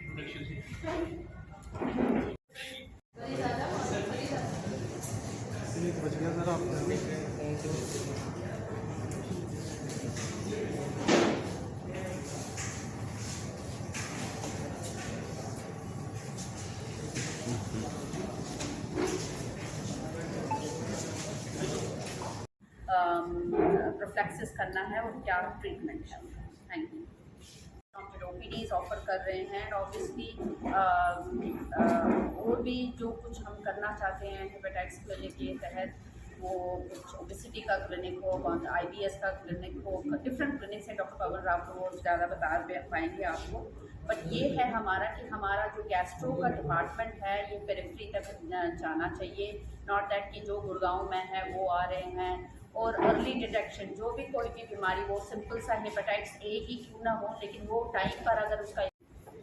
Introduction से। बच गया सर आपने। प्रोफिलैक्सिस करना है और क्या ट्रीटमेंट है। Thank you. हम जो OPDs ऑफर कर रहे हैं, एंड ऑब्वियसली और भी जो कुछ हम करना चाहते हैं हेपेटाइटिस क्लिनिक के तहत, वो कुछ ओबेसिटी का क्लिनिक हो, IBS का क्लिनिक हो, डिफरेंट क्लिनिक्स हैं। डॉक्टर पवन राव को ज़्यादा बता पाएंगे आपको। बट ये है हमारा कि हमारा जो गैस्ट्रो का डिपार्टमेंट है ये पेरिफेरी तक जाना चाहिए। नॉट दैट कि जो गुड़गांव में है वो आ रहे हैं। और अर्ली डिटेक्शन, जो भी कोई भी बीमारी, वो सिंपल सा हेपेटाइटिस A ही क्यों ना हो, लेकिन वो टाइम पर अगर उसका।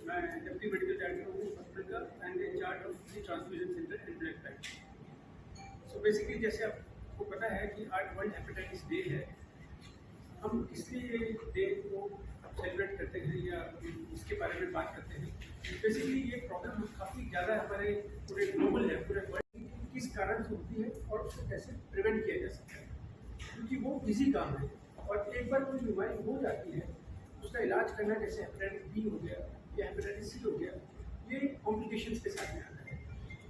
मैं डिप्टी मेडिकल डायरेक्टर हूँ हॉस्पिटल का and in-charge of the transfusion centre in blood bank. So basically जैसे आपको पता है कि आज वर्ल्ड हेपेटाइटिस डे है। हम इसलिए डे को सेलिब्रेट करते हैं या इसके बारे में बात करते हैं। बेसिकली ये प्रॉब्लम काफ़ी ज़्यादा हमारे पूरे ग्लोबल है, पूरे वर्ल्ड किस कारण से होती है और उसको कैसे प्रिवेंट किया जा सकता है, क्योंकि वो इजी काम है। और एक बार कोई बीमारी हो जाती है उसका इलाज करना, जैसे हेपेटाइटिस B हो गया या हेपेटाइटिस C हो गया, ये कॉम्प्लिकेशंस के साथ में आता है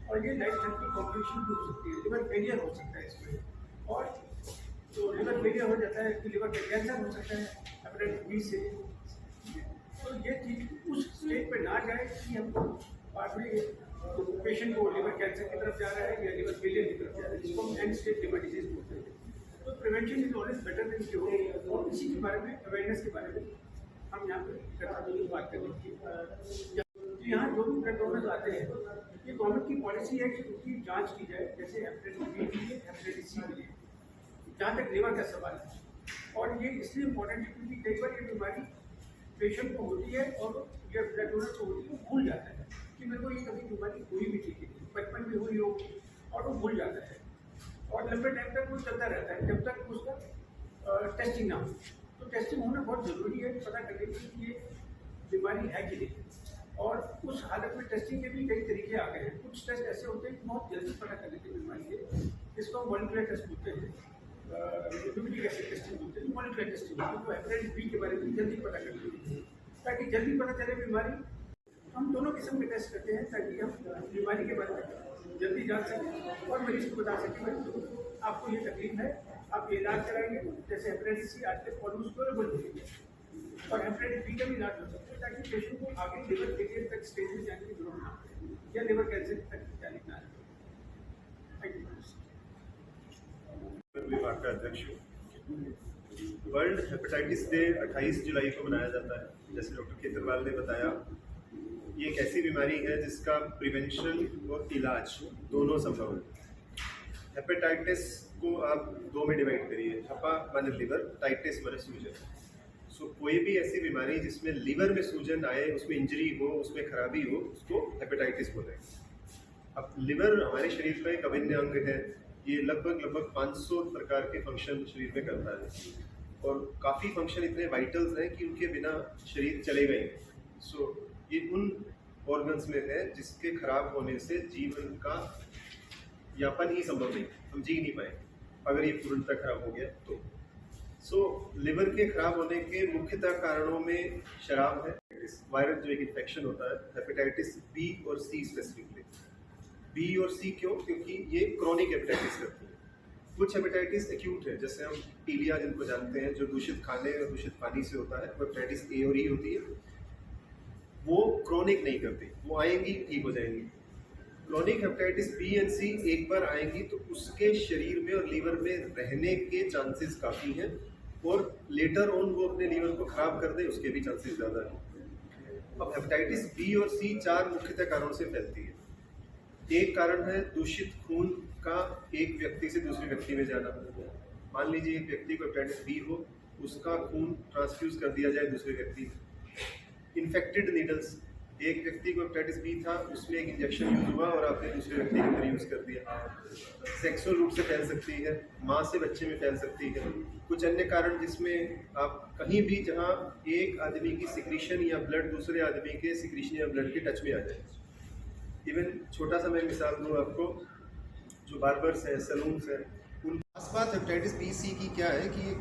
और ये लाइफ थ्रेटनिंग कॉम्प्लिकेशन भी हो सकती है। लिवर फेलियर हो सकता है इसमें, और तो लिवर फेलियर हो जाता है कि लिवर में कैंसर हो सकता है हेपेटाइटिस B से। तो ये चीज़ उस स्टेज पे ना जाए कि हमको बाद में पेशेंट को लिवर कैंसर की तरफ जा रहा है या लिवर फेलियर की तरफ जा रहा है, जिसको हम एंड स्टेज लिवर डिजीज बोलते हैं। तो prevention is always better than cure, और इसी के बारे में, अवेयरनेस के बारे में हम यहाँ पे बात करेंगे। यहाँ जो भी ब्लड डोनर्स आते हैं, ये गवर्नमेंट की पॉलिसी है कि उनकी जांच की जाए, जैसे हेपेटाइटिस B के लिए, हेपेटाइटिस C के लिए, जहाँ तक लिवर का सवाल है। और ये इसलिए इम्पोर्टेंट है क्योंकि कई बार ये बीमारी पेशेंट को होती है और ये ब्लड डोनर को होती है, वो भूल जाता है कि मेरे को ये कभी बीमारी हुई भी थी, बचपन में हुई हो, और वो भूल जाता है और लंबे टाइम तक वो चलता रहता है जब तक उसका टेस्टिंग ना हो। तो टेस्टिंग होना बहुत ज़रूरी है, पता करने के लिए कि ये बीमारी है कि नहीं। और उस हालत में टेस्टिंग के भी कई तरीके आ गए हैं। कुछ टेस्ट ऐसे होते हैं कि बहुत जल्दी पता कर लेते हैं बीमारी के, जिसको हम मॉलिक्यूलर टेस्ट बोलते हैं, न्यूक्लिक एसिड टेस्टिंग बोलते हैं, मॉलिक्यूलर टेस्टिंग बोलते हैं, जो हेपेटाइटिस B के बारे में जल्दी पता कर लेते हैं ताकि जल्दी पता चले बीमारी। हम दोनों किस्म के टेस्ट करते हैं ताकि हम बीमारी के बारे में जल्दी जान सकें और मरीज को बता सकें भाई आपको ये तकलीफ है, आप ये इलाज कराएंगे। जैसे हेपेटाइटिस C आज तक ऑलमोस्ट क्योरेबल हो गई है और हेपेटाइटिस B का भी इलाज हो सकता है ताकि पेशेंट को आगे लिवर फेलियर तक स्टेज में जाने की जरूरत ना पड़े या लिवर कैंसर तक जाने की ना पड़े। Thank you. विभाग का अध्यक्ष हूँ। वर्ल्ड हेपेटाइटिस डे 28 जुलाई को मनाया जाता है। जैसे डॉक्टर केजरीवाल ने बताया, ये एक ऐसी बीमारी है जिसका प्रिवेंशन और इलाज दोनों संभव है। हेपेटाइटिस को आप दो में डिवाइड करिए, हेपा माने लिवर, टाइटिस माने सूजन। सो कोई भी ऐसी बीमारी जिसमें लिवर में सूजन आए, उसमें इंजरी हो, उसमें खराबी हो, उसको हेपेटाइटिस बोलते हैं। अब लिवर हमारे शरीर का एक अभिन्न अंग है। ये लगभग 500 प्रकार के फंक्शन शरीर में करता है और काफ़ी फंक्शन इतने वाइटल्स हैं कि उनके बिना शरीर चलेगा ही नहीं। सो ये उन ऑर्गन्स में है जिसके खराब होने से जीवन का यापन ही संभव नहीं, हम जी नहीं पाएंगे अगर ये पूर्णतः खराब हो गया तो। लिवर के खराब होने के मुख्यतः कारणों में शराब है, वायरल जो एक इन्फेक्शन होता है, हेपेटाइटिस B और C स्पेसिफिकली। B और C क्यों? क्योंकि ये क्रॉनिक हेपेटाइटिस करती है। कुछ हेपेटाइटिस एक्यूट है, जैसे हम पीलिया जिनको जानते हैं, जो दूषित खाने और दूषित पानी से होता है, हेपेटाइटिस A और E होती है। वो क्रॉनिक नहीं करती, वो आएंगी ठीक हो जाएंगी। Chronic hepatitis B and C एक बार आएंगी तो उसके शरीर में और लीवर में रहने के चांसेस काफ़ी हैं और लेटर ऑन वो अपने लीवर को खराब कर दे, उसके भी चांसेस ज़्यादा हैं। अब हेपेटाइटिस B और C 4 मुख्यतः कारणों से फैलती है। एक कारण है दूषित खून का एक व्यक्ति से दूसरे व्यक्ति में जाना। मान लीजिए एक व्यक्ति को हेपेटाइटिस B हो, उसका खून ट्रांसफ्यूज कर दिया जाए दूसरे व्यक्ति में। इन्फेक्टेड नीडल्स, एक व्यक्ति को हेपेटाइटिस बी था, उसमें एक इंजेक्शन यूज़ हुआ और आपने दूसरे व्यक्ति के अंदर यूज़ कर दिया। सेक्सुअल रूट से फैल सकती है, माँ से बच्चे में फैल सकती है। कुछ अन्य कारण जिसमें आप कहीं भी जहाँ एक आदमी की सिक्रीशन या ब्लड दूसरे आदमी के सिक्रीशन या ब्लड के टच में आ जाए। इवन छोटा सा मैं मिसाल दूँ आपको, जो बार्बर्स हैं, सैलून्स हैं, उन खास बात हेपेटाइटिस बी सी की क्या है कि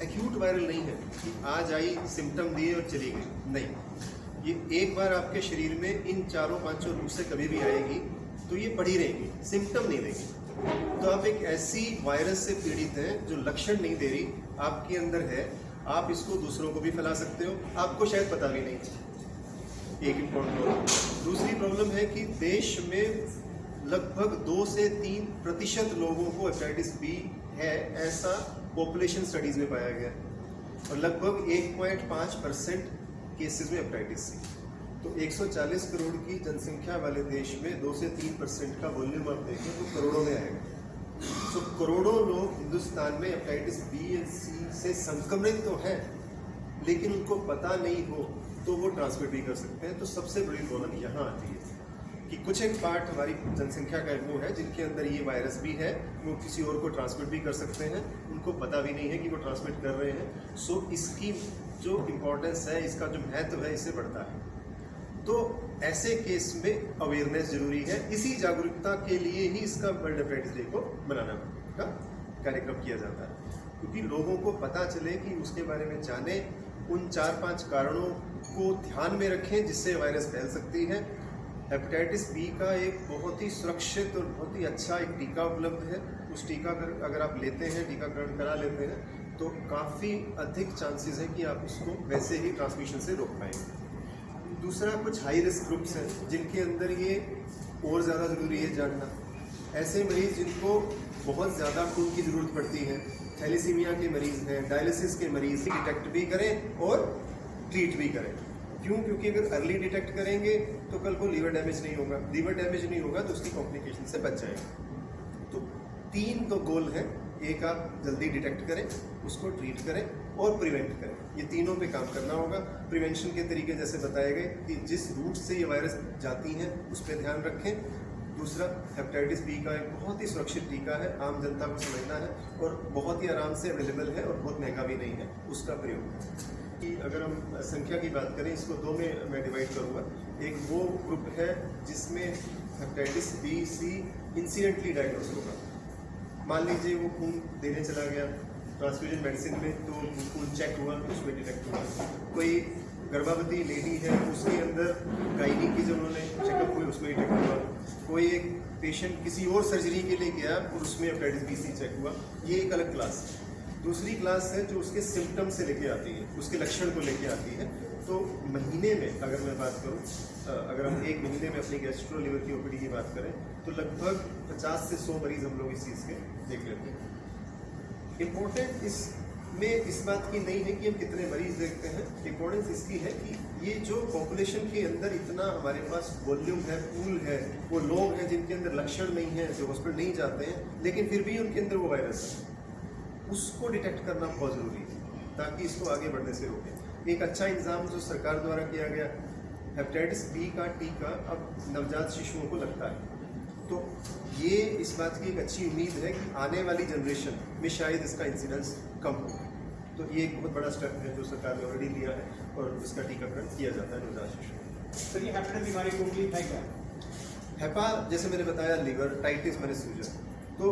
एक्यूट वायरल नहीं है कि आज आई, सिम्टम दिए और चली गई, नहीं। ये एक बार आपके शरीर में इन 4-5 रूट से कभी भी आएगी तो ये पड़ी रहेगी, सिम्टम नहीं देगी। तो आप एक ऐसी वायरस से पीड़ित हैं जो लक्षण नहीं दे रही, आपके अंदर है, आप इसको दूसरों को भी फैला सकते हो, आपको शायद पता भी नहीं। एक इम्पोर्टेंट प्रॉब्लम। दूसरी प्रॉब्लम है कि देश में लगभग 2 से 3% लोगों को हेपेटाइटिस बी है, ऐसा पॉपुलेशन स्टडीज में पाया गया, और लगभग 1.5% केसेस में हेपेटाइटिस सी। तो 140 करोड़ की जनसंख्या वाले देश में 2 से 3% का वॉल्यूम आप देखें तो करोड़ों में आएगा। तो करोड़ों लोग हिंदुस्तान में हेपेटाइटिस बी और सी से संक्रमित तो हैं, लेकिन उनको पता नहीं हो तो वो ट्रांसमिट भी कर सकते हैं। तो सबसे बड़ी प्रॉब्लम यहाँ आती है कि कुछ एक पार्ट हमारी जनसंख्या का वो है जिनके अंदर ये वायरस भी है, वो किसी और को ट्रांसमिट भी कर सकते हैं, उनको पता भी नहीं है कि वो ट्रांसमिट कर रहे हैं। सो इसकी जो इम्पोर्टेंस है, इसका जो महत्व है, इससे बढ़ता है। तो ऐसे केस में अवेयरनेस जरूरी है। इसी जागरूकता के लिए ही इसका वर्ल्ड हेपेटाइटिस डे को मनाना का कार्यक्रम किया जाता है, क्योंकि लोगों को पता चले कि उसके बारे में जाने, उन 4-5 कारणों को ध्यान में रखें जिससे वायरस फैल सकती है। हेपेटाइटिस बी का एक बहुत ही सुरक्षित और बहुत ही अच्छा एक टीका उपलब्ध है। उस टीका अगर आप लेते हैं, टीकाकरण करा लेते हैं, तो काफ़ी अधिक चांसेस है कि आप उसको वैसे ही ट्रांसमिशन से रोक पाएंगे। दूसरा, कुछ हाई रिस्क ग्रुप्स हैं जिनके अंदर ये और ज़्यादा ज़रूरी है जानना। ऐसे मरीज़ जिनको बहुत ज़्यादा खून की ज़रूरत पड़ती है, थैलेसीमिया के मरीज़ हैं, डायलिसिस के मरीज़, डिटेक्ट भी करें और ट्रीट भी करें। क्यों? क्योंकि अगर अर्ली डिटेक्ट करेंगे तो कल को लीवर डैमेज नहीं होगा, लीवर डैमेज नहीं होगा तो उसकी कॉम्प्लिकेशन से बच जाएगा। तो 3 तो गोल हैं, एक आप जल्दी डिटेक्ट करें, उसको ट्रीट करें और प्रिवेंट करें। ये तीनों पे काम करना होगा। प्रिवेंशन के तरीके जैसे बताए गए कि जिस रूट से ये वायरस जाती हैं उस पर ध्यान रखें। दूसरा, हेपेटाइटिस बी का एक बहुत ही सुरक्षित टीका है, आम जनता को समझना है और बहुत ही आराम से अवेलेबल है और बहुत महंगा भी नहीं है, उसका प्रयोग। कि अगर हम संख्या की बात करें, इसको 2 में मैं डिवाइड करूँगा। एक वो ग्रुप है जिसमें hepatitis B C incidentally diagnose होगा। मान लीजिए वो खून देने चला गया ट्रांसफ्यूजन मेडिसिन में, तो खून चेक हुआ, उसमें डिटेक्ट हुआ। कोई गर्भवती लेडी है, उसके अंदर गायनी की जब उन्होंने चेकअप हुए, उसमें डिटेक्ट हुआ। कोई एक पेशेंट किसी और सर्जरी के लिए गया और उसमें हेपेटाइटिस बी सी चेक हुआ। ये एक अलग क्लास है। दूसरी क्लास है जो उसके सिम्टम से लेके आती है, उसके लक्षण को लेके आती है। तो महीने में अगर मैं बात करूं, अगर हम 1 महीने में अपनी गैस्ट्रो लिवर की ओपीडी की बात करें तो लगभग 50 से 100 मरीज हम लोग इस चीज़ के देख लेते हैं। इम्पोर्टेंट इसमें इस बात की नहीं है कि हम कितने मरीज देखते हैं, इम्पोर्टेंस इसकी है कि ये जो पॉपुलेशन के अंदर इतना हमारे पास वॉल्यूम है, पूल है, वो लोग हैं जिनके अंदर लक्षण नहीं है, जो हॉस्पिटल नहीं जाते हैं, लेकिन फिर भी उनके अंदर वो वायरस है, उसको डिटेक्ट करना बहुत ज़रूरी है ताकि इसको आगे बढ़ने से रोकें। एक अच्छा इंतज़ाम जो सरकार द्वारा किया गया, हेपेटाइटिस बी का टीका अब नवजात शिशुओं को लगता है। तो ये इस बात की एक अच्छी उम्मीद है कि आने वाली जनरेशन में शायद इसका इंसिडेंस कम हो। तो ये एक बहुत बड़ा स्टेप है जो सरकार ने ऑलरेडी लिया है और इसका टीकाकरण किया जाता है नवजात शिशु। सर, ये हेपेटाइटिस बीमारी टोटली है क्या? हेपा जैसे मैंने बताया, लिवर टाइटिस मैंने सूजन, तो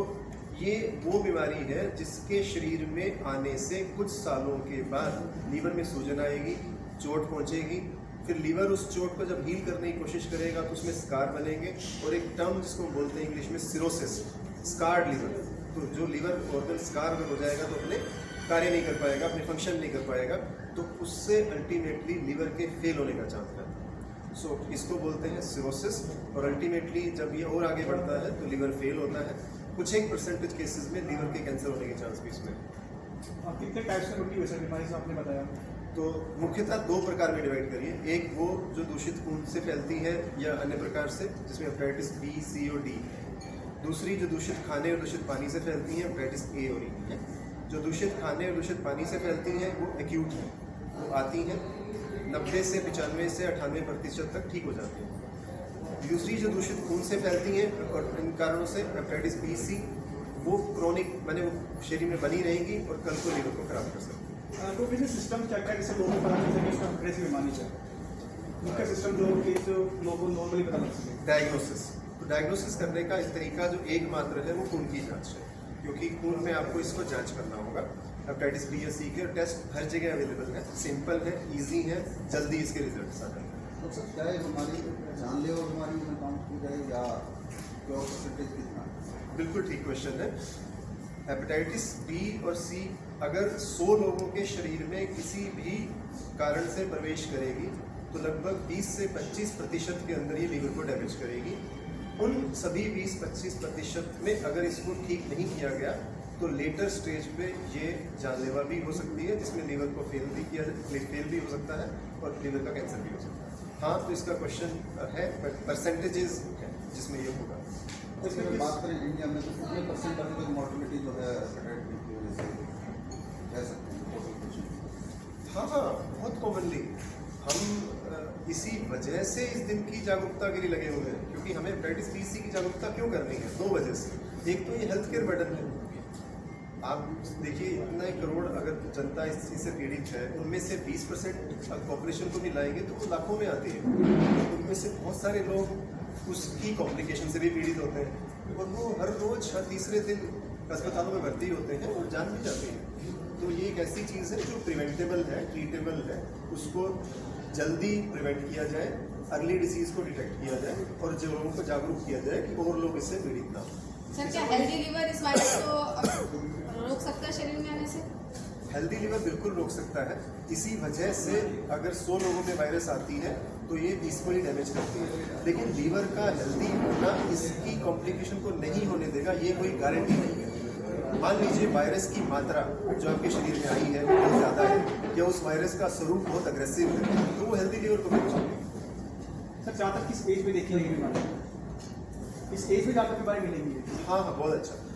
ये वो बीमारी है जिसके शरीर में आने से कुछ सालों के बाद लीवर में सूजन आएगी, चोट पहुंचेगी, फिर लीवर उस चोट को जब हील करने की कोशिश करेगा तो उसमें स्कार बनेंगे और एक टर्म जिसको हम बोलते हैं इंग्लिश में सिरोसिस, स्कार्ड लीवर। तो जो लीवर ऑर्गन स्कार हो जाएगा तो अपने कार्य नहीं कर पाएगा, अपने फंक्शन नहीं कर पाएगा, तो उससे अल्टीमेटली लीवर के फेल होने का चांस रहता है। सो इसको बोलते हैं सिरोसिस, और अल्टीमेटली जब ये और आगे बढ़ता है तो लीवर फेल होता है। कुछ एक परसेंटेज केसेस में लीवर के कैंसर होने के चांस भी इसमें। कितने टाइप्स में होती है वैसे बीमारी से आपने बताया? तो मुख्यतः 2 प्रकार में डिवाइड करिए। एक वो जो दूषित खून से फैलती है या अन्य प्रकार से, जिसमें हेपेटाइटिस बी, सी और डी। दूसरी जो दूषित खाने और दूषित पानी से फैलती है, हेपेटाइटिस ए और ई है। जो दूषित खाने और दूषित पानी से फैलती हैं वो एक्यूट है, वो आती हैं, 90 से 95 से 98% तक ठीक हो जाती हैं। दूसरी जो दूषित खून से फैलती हैं और इन कारणों से हेपेटाइटिस बी सी वो क्रॉनिक माने वो शरीर में बनी रहेगी और कल को लीवर को खराब कर सकती है। तो वैसे सिस्टम क्या क्या जिससे लोगों को पता चल सके उसका हेपेटाइटिस बीमारी चाहिए उनका सिस्टम जो लोगों को नॉर्मली पता लग सके। डायग्नोसिस, तो डायग्नोसिस करने का इस तरीका जो एकमात्र है वो खून की जांच है, क्योंकि खून में आपको इसको जांच करना होगा। हेपेटाइटिस बी या सी के टेस्ट हर जगह अवेलेबल है, सिंपल है, इजी है, जल्दी इसके रिजल्ट्स आ जाते हैं। तो सर क्या है हमारी जानलेवा बीमारी में काउंट की जाए या क्या परसेंटेज कितना? बिल्कुल ठीक क्वेश्चन है। हेपेटाइटिस बी और सी अगर 100 लोगों के शरीर में किसी भी कारण से प्रवेश करेगी तो लगभग 20 से 25% के अंदर ये लीवर को डैमेज करेगी। उन सभी 20-25% में अगर इसको ठीक नहीं किया गया तो लेटर स्टेज पे ये जानलेवा भी हो सकती है, जिसमें लीवर को फेल भी हो सकता है और लीवर का कैंसर भी हो सकता है। हाँ, तो इसका क्वेश्चन है, परसेंटेजेस है जिसमें ये होगा। तो अगर बात करें इंडिया में तो कितने परसेंट अभी तक मॉर्टिलिटी जो है हेपेटाइटिस की वजह से कह सकते हैं टोटल पेशेंट? हाँ, बहुत कॉमनली हम इसी वजह से इस दिन की जागरूकता के लिए लगे हुए हैं, क्योंकि हमें हेपेटाइटिस बी सी की जागरूकता क्यों करनी है? 2 वजह से। एक तो ये हेल्थ केयर बर्डन है। आप देखिए इतना करोड़ अगर जनता इस चीज़ से पीड़ित है, उनमें से 20% पॉपुलेशन को भी लाएंगे तो वो लाखों में आती है। उनमें से बहुत सारे लोग उसकी कॉम्प्लिकेशन से भी पीड़ित होते हैं और वो हर रोज हर तीसरे दिन अस्पतालों में भर्ती होते हैं और जान भी जाती है। तो ये एक ऐसी चीज़ है जो प्रिवेंटेबल है, ट्रीटेबल है, उसको जल्दी प्रिवेंट किया जाए, अर्ली डिसीज़ को डिटेक्ट किया जाए और जो लोगों को जागरूक किया जाए कि और लोग इससे पीड़ित ना हो। सर क्या हेल्दी लिवर इस वायरस को रोक सकता है शरीर में आने से? हेल्दी लिवर बिल्कुल रोक सकता है। इसी वजह से अगर 100 लोगों में वायरस आती है तो ये 20 को ही डैमेज करती है, लेकिन लीवर का हेल्दी होना इसकी कॉम्प्लिकेशन को नहीं होने देगा, ये कोई गारंटी नहीं है। मान लीजिए वायरस की मात्रा जो आपके शरीर में आई है बहुत ज़्यादा है या उस वायरस का स्वरूप बहुत अग्रेसिव है तो वो हेल्दी लिवर को डैमेज करेगी। सर जहाँ तक किस एज में देखी जाएगी बीमारी, इस एज में जहाँ तक बीमारी मिलेगी? हाँ, बहुत अच्छा।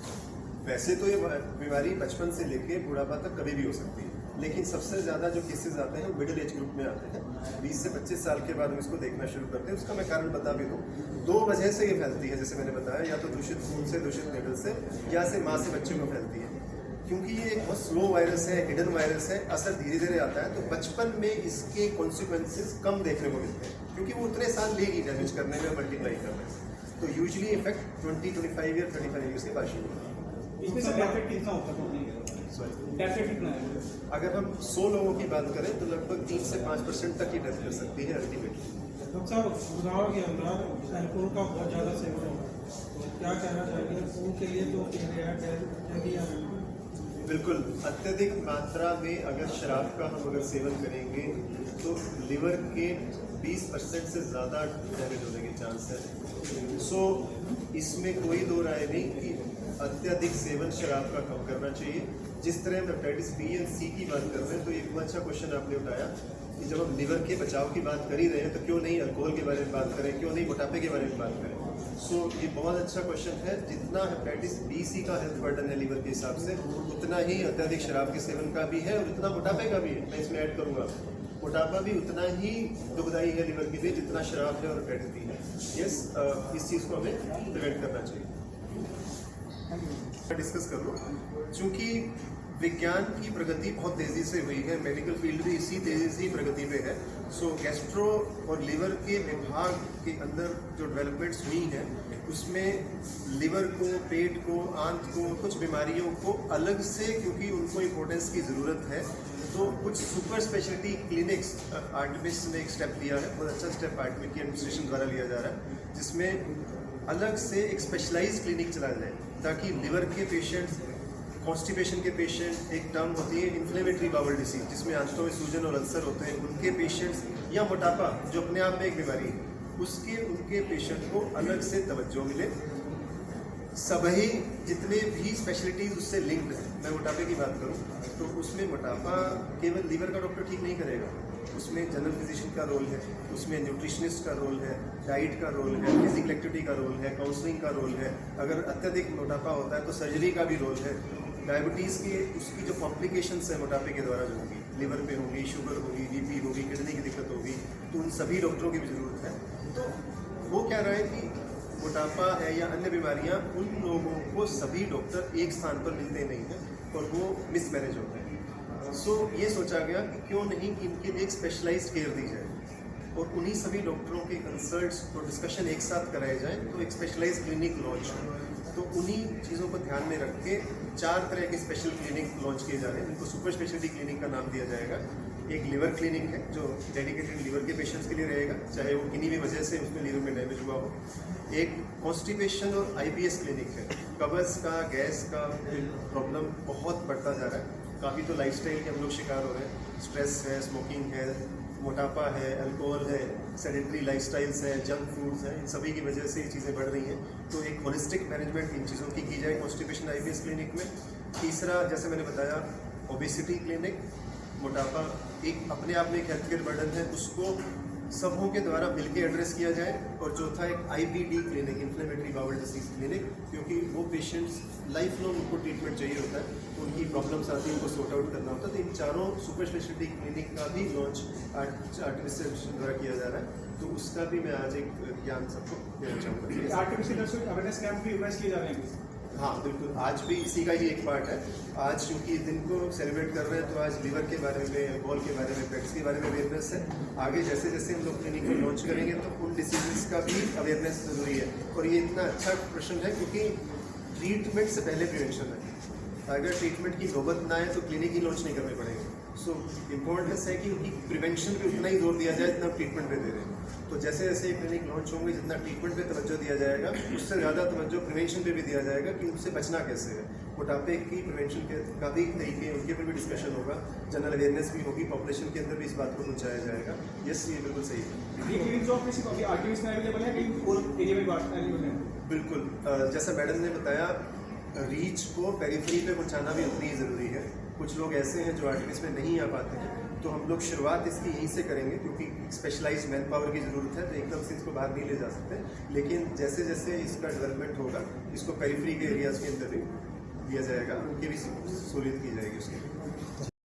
वैसे तो ये बीमारी बचपन से लेके बुढ़ापा तक कभी भी हो सकती है, लेकिन सबसे ज़्यादा जो केसेस आते हैं वो मिडिल एज ग्रुप में आते हैं। 20 से 25 साल के बाद हम इसको देखना शुरू करते हैं। उसका मैं कारण बता भी दूँ। 2 वजह से ये फैलती है, जैसे मैंने बताया, या तो दूषित खून से, दूषित नीडल से, या से माँ से बच्चे को फैलती है। क्योंकि ये एक बहुत स्लो वायरस है, हिडन वायरस है, असर धीरे धीरे आता है, तो बचपन में इसके कॉन्सिक्वेंसेस कम देखने को मिलते हैं, क्योंकि वो उतने साल लेगी डैमेज करने में, मल्टीप्लाई करने में। तो यूजली इफेक्ट 20-25 या 35 ईयर्स के बाद शुरू होता है। इसमें से डेथ रेट कितना होता है? सॉरी, डेथ रेट कितना है? अगर हम 100 लोगों की बात करें तो लगभग 3 से 5% तक ही डेथ कर सकती है अल्टीमेटली। डॉक्टर साहब, गुजरात के अंदर अल्कोहल का बहुत ज़्यादा सेवन होगा, तो क्या कहना चाहिए उनके लिए? तो बिल्कुल, अत्यधिक मात्रा में अगर शराब का हम अगर सेवन करेंगे तो लिवर के 20% से ज़्यादा डैमेज होने के चांस है। सो इसमें कोई दो राय नहीं कि अत्यधिक सेवन शराब का कम करना चाहिए। जिस तरह हम हेपेटाइटिस बी एंड सी की बात कर रहे हैं, तो एक बहुत अच्छा क्वेश्चन आपने उठाया कि जब हम लिवर के बचाव की बात कर ही रहे हैं तो क्यों नहीं अल्कोहल के बारे में बात करें, क्यों नहीं मोटापे के बारे में बात करें। सो ये बहुत अच्छा क्वेश्चन है। जितना हेपेटाइटिस बी सी का हेल्थ बर्डन है लीवर के हिसाब से, उतना ही अत्यधिक शराब के सेवन का भी है और उतना मोटापे का भी है। मैं इसमें ऐड करूँगा, मोटापा भी उतना ही दुखदायी है लीवर के लिए जितना शराब है और हेपेटाइटिस बी है। यस, इस चीज़ को हमें प्रिवेंट करना चाहिए। डिस्कस कर लो, चूँकि विज्ञान की प्रगति बहुत तेज़ी से हुई है, मेडिकल फील्ड भी इसी तेज़ी से प्रगति पे है। सो गैस्ट्रो और लिवर के विभाग के अंदर जो डेवलपमेंट्स हुई हैं उसमें लिवर को, पेट को, आंत को, कुछ बीमारियों को अलग से, क्योंकि उनको इम्पोर्टेंस की ज़रूरत है, तो कुछ सुपर स्पेशलिटी क्लिनिक्स आर्टमिस ने एक स्टेप लिया है, बहुत अच्छा स्टेप आर्टमिस की एडमिनिस्ट्रेशन द्वारा लिया जा रहा है, जिसमें अलग से एक स्पेशलाइज्ड क्लिनिक चला जाए ताकि लिवर के पेशेंट्स, कॉन्स्टिपेशन के पेशेंट, एक टर्म होती है इन्फ्लेमेटरी बाउल डिसीज जिसमें आंतों में सूजन और अल्सर होते हैं, उनके पेशेंट्स, या मोटापा जो अपने आप में एक बीमारी है, उनके पेशेंट को अलग से तवज्जो मिले। सभी जितने भी स्पेशलिटीज़ उससे लिंक्ड हैं, मैं मोटापे की बात करूं तो उसमें मोटापा केवल लीवर का डॉक्टर ठीक नहीं करेगा, उसमें जनरल फिजिशियन का रोल है, उसमें न्यूट्रिशनिस्ट का रोल है, डाइट का रोल है, फिजिकल एक्टिविटी का रोल है, काउंसलिंग का रोल है। अगर अत्यधिक मोटापा होता है तो सर्जरी का भी रोल है। डायबिटीज़ की उसकी जो कॉम्प्लिकेशंस है मोटापे के द्वारा जो होगी लिवर पे होगी, शुगर होगी, बीपी होगी, किडनी की दिक्कत होगी, तो उन सभी डॉक्टरों की भी ज़रूरत है। तो वो कह रहा है कि मोटापा है या अन्य बीमारियां, उन लोगों को सभी डॉक्टर एक स्थान पर मिलते नहीं हैं और वो मिसमैनेज होते हैं। सो ये सोचा गया कि क्यों नहीं कि इनके लिए एक स्पेशलाइज्ड केयर दी जाए और उन्हीं सभी डॉक्टरों के कंसल्ट्स और डिस्कशन एक साथ कराए जाएँ, तो एक स्पेशलाइज्ड क्लिनिक लॉन्च हो। तो उन्हीं चीज़ों को ध्यान में रख के 4 तरह के स्पेशल क्लिनिक लॉन्च किए जा रहे हैं, जिनको सुपर स्पेशलिटी क्लिनिक का नाम दिया जाएगा। एक लिवर क्लिनिक है जो डेडिकेटेड लिवर के पेशेंट्स के लिए रहेगा, चाहे वो किन्हीं भी वजह से उसमें लिवर में डैमेज हुआ हो। एक कॉन्स्टिपेशन और IBS क्लिनिक है, कब्ज़ का, गैस का प्रॉब्लम बहुत बढ़ता जा रहा है। काफ़ी तो लाइफस्टाइल के हम लोग शिकार हो रहे हैं, स्ट्रेस है, स्मोकिंग है, मोटापा है, अल्कोहल है, सेडेंटरी लाइफस्टाइल्स हैं, जंक फूड्स हैं, इन सभी की वजह से ये चीज़ें बढ़ रही हैं। तो एक होलिस्टिक मैनेजमेंट इन चीज़ों की जाए कॉन्स्टिपेशन IBS क्लिनिक में। तीसरा, जैसे मैंने बताया, ओबेसिटी क्लिनिक, मोटापा एक अपने आप में एक हेल्थ केयर बर्डन है, उसको सबों के द्वारा मिलकर एड्रेस किया जाए। और चौथा एक IBD clinic, inflammatory bowel disease clinic, क्योंकि वो पेशेंट्स लाइफ लॉन्ग उनको ट्रीटमेंट चाहिए होता है, तो उनकी प्रॉब्लम्स आती हैं, उनको सॉर्ट आउट करना होता है। तो इन चारों सुपर स्पेशलिटी क्लिनिक का भी लॉन्च आर्टिफिशियल द्वारा किया जा रहा है, तो उसका भी मैं आज एक ज्ञान सबको देना चाहूँगा। आर्टिफिशियल अवेयरनेस कैंप भी ऑर्गेनाइज किए जा रहे हैं। हाँ बिल्कुल, आज भी इसी का ही एक पार्ट है। आज चूँकि दिन को सेलिब्रेट कर रहे हैं, तो आज लिवर के बारे में, अल्कोहल के बारे में, पेट्स के बारे में अवेयरनेस है। आगे जैसे जैसे हम लोग क्लिनिक में लॉन्च करेंगे तो उन डिसीजेस का भी अवेयरनेस ज़रूरी है। और ये इतना अच्छा प्रश्न है क्योंकि ट्रीटमेंट से पहले प्रिवेंशन है। अगर ट्रीटमेंट की नौबत ना आए तो क्लिनिक ही लॉन्च नहीं करने पड़ेंगे। सो इम्पोर्टेंस है कि उनकी प्रिवेंशन पे उतना ही जोर दिया जाए जितना ट्रीटमेंट पे दे रहे हैं। तो जैसे जैसे क्लिनिक लॉन्च होंगे, जितना ट्रीटमेंट पे तवज्जो दिया जाएगा, उससे ज़्यादा तवज्जो प्रिवेंशन पे भी दिया जाएगा कि उससे बचना कैसे है। मोटापे की प्रिवेंशन के का भी तरीके, उनके पर भी डिस्कशन होगा, जनरल अवेयरनेस भी होगी, पॉपुलेशन के अंदर भी इस बात को पहुँचाया जाएगा। यस, ये बिल्कुल सही है। ये क्लिनिक जो आपने सिर्फ अभी आर्टिफिस में अवेलेबल है, कहीं और एरिया में अवेलेबल है? बिल्कुल, जैसा मैडम ने बताया, रीच को पेरिफेरी पे पहुंचाना भी उतनी ही ज़रूरी है। कुछ लोग ऐसे हैं जो आर्टिफिस में नहीं आ पाते हैं, तो हम लोग शुरुआत इसकी यहीं से करेंगे, क्योंकि स्पेशलाइज्ड मैन पावर की ज़रूरत है, तो एकदम से इसको बाहर नहीं ले जा सकते। लेकिन जैसे जैसे इसका डेवलपमेंट होगा, इसको पेरिफेरी के एरियाज़ के अंदर भी दिया जाएगा, उनकी भी सहूलियत की जाएगी उसके लिए।